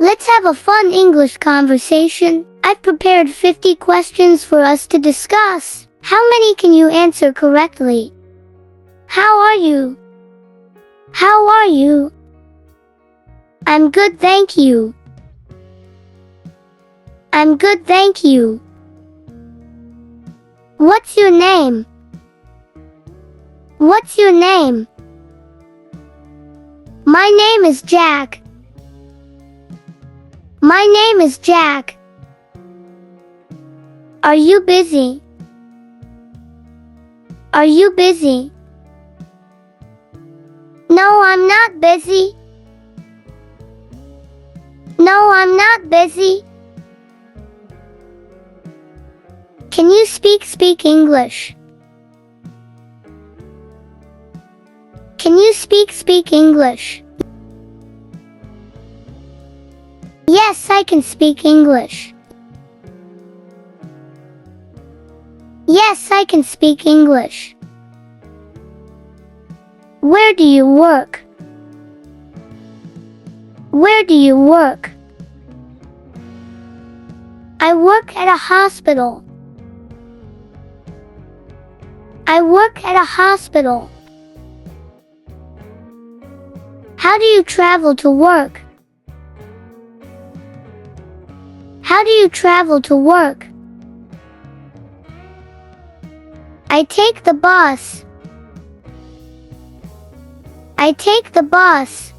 Let's have a fun English conversation. I've prepared 50 questions for us to discuss. How many can you answer correctly? How are you? How are you? I'm good, thank you. I'm good, thank you. What's your name? What's your name? My name is Jack. My name is Jack. Are you busy? Are you busy? No, I'm not busy. No, I'm not busy. Can you speak English? Can you speak English? Yes, I can speak English. Yes, I can speak English. Where do you work? Where do you work? I work at a hospital. I work at a hospital. How do you travel to work? How do you travel to work? I take the bus. I take the bus.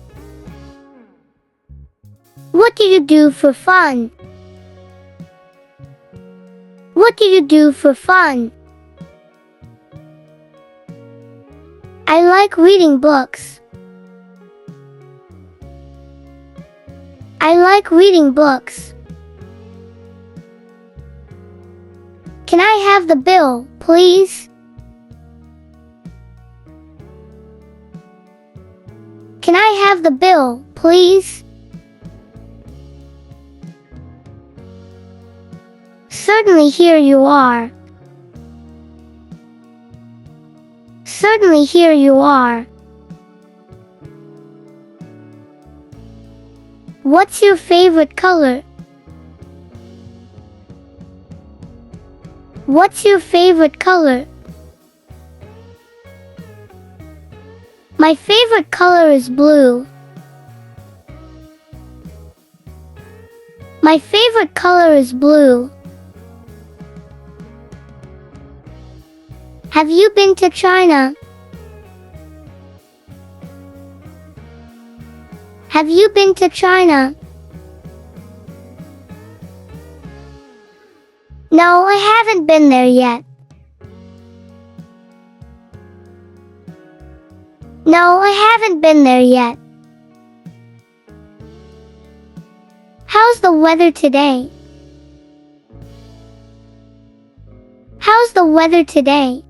What do you do for fun? What do you do for fun? I like reading books. I like reading books. Can I have the bill, please? Can I have the bill, please? Certainly, here you are. Certainly, here you are. What's your favorite color? What's your favorite color? My favorite color is blue. My favorite color is blue. Have you been to China? Have you been to China? No, I haven't been there yet. No, I haven't been there yet. How's the weather today? How's the weather today?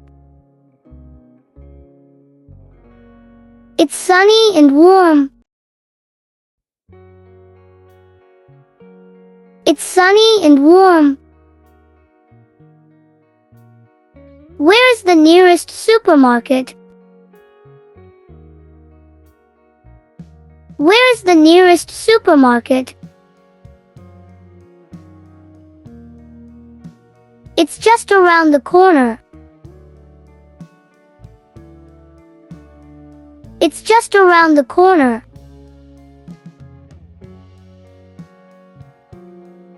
It's sunny and warm. It's sunny and warm. Where is the nearest supermarket? Where is the nearest supermarket? It's just around the corner. It's just around the corner.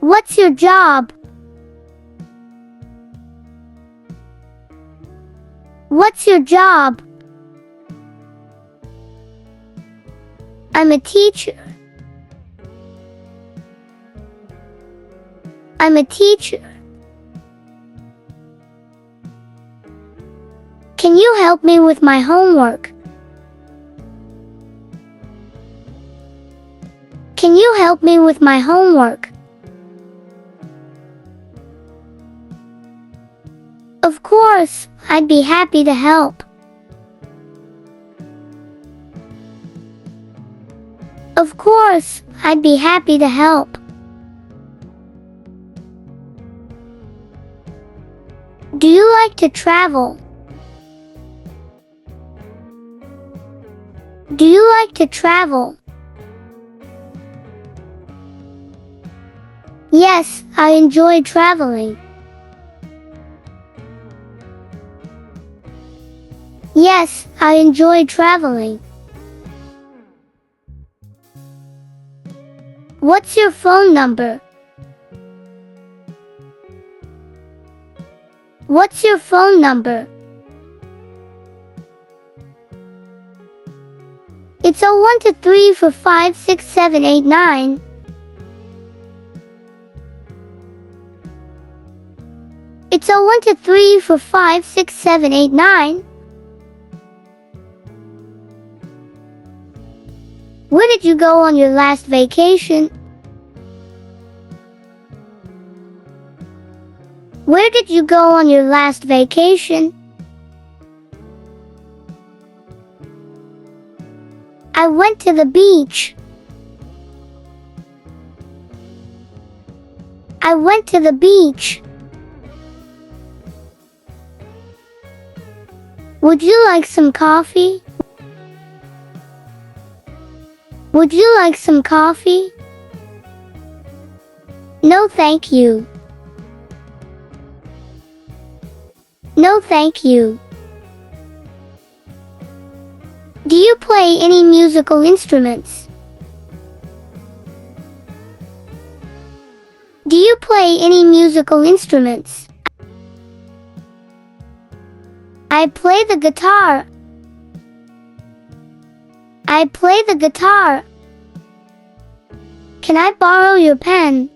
What's your job? What's your job? I'm a teacher. I'm a teacher. Can you help me with my homework? Can you help me with my homework? Of course, I'd be happy to help. Of course, I'd be happy to help. Do you like to travel? Do you like to travel? Yes, I enjoy traveling. Yes, I enjoy traveling. What's your phone number? What's your phone number? It's 0123456789. It's 0123456789. Where did you go on your last vacation? Where did you go on your last vacation? I went to the beach. I went to the beach. Would you like some coffee? Would you like some coffee? No, thank you. No, thank you. Do you play any musical instruments? Do you play any musical instruments? I play the guitar. I play the guitar. Can I borrow your pen?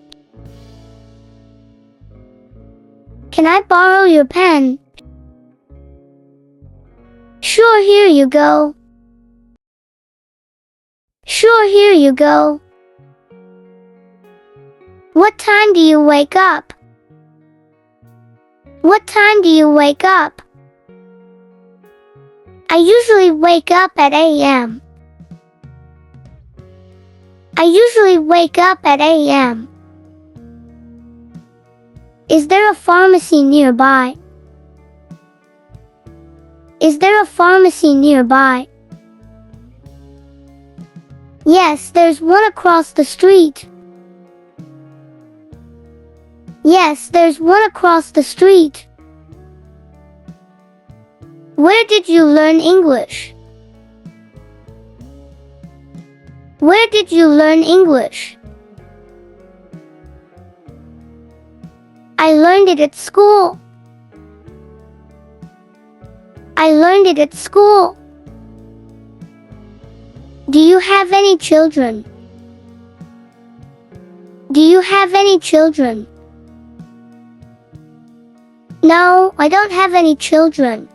Can I borrow your pen? Sure, here you go. Sure, here you go. What time do you wake up? What time do you wake up? I usually wake up at 8 a.m. I usually wake up at 8 a.m. Is there a pharmacy nearby? Is there a pharmacy nearby? Yes, there's one across the street. Yes, there's one across the street. Where did you learn English? Where did you learn English? I learned it at school. I learned it at school. Do you have any children? Do you have any children? No, I don't have any children.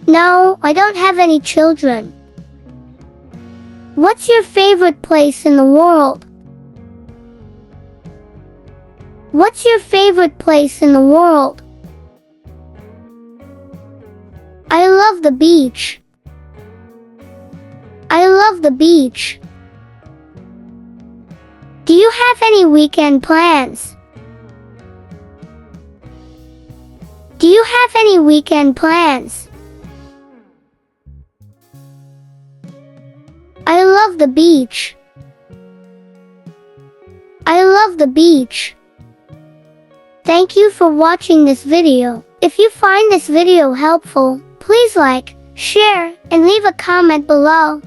No, I don't have any children. What's your favorite place in the world? What's your favorite place in the world? I love the beach. I love the beach. Do you have any weekend plans? Do you have any weekend plans? I love the beach. I love the beach. Thank you for watching this video. If you find this video helpful, please like, share, and leave a comment below.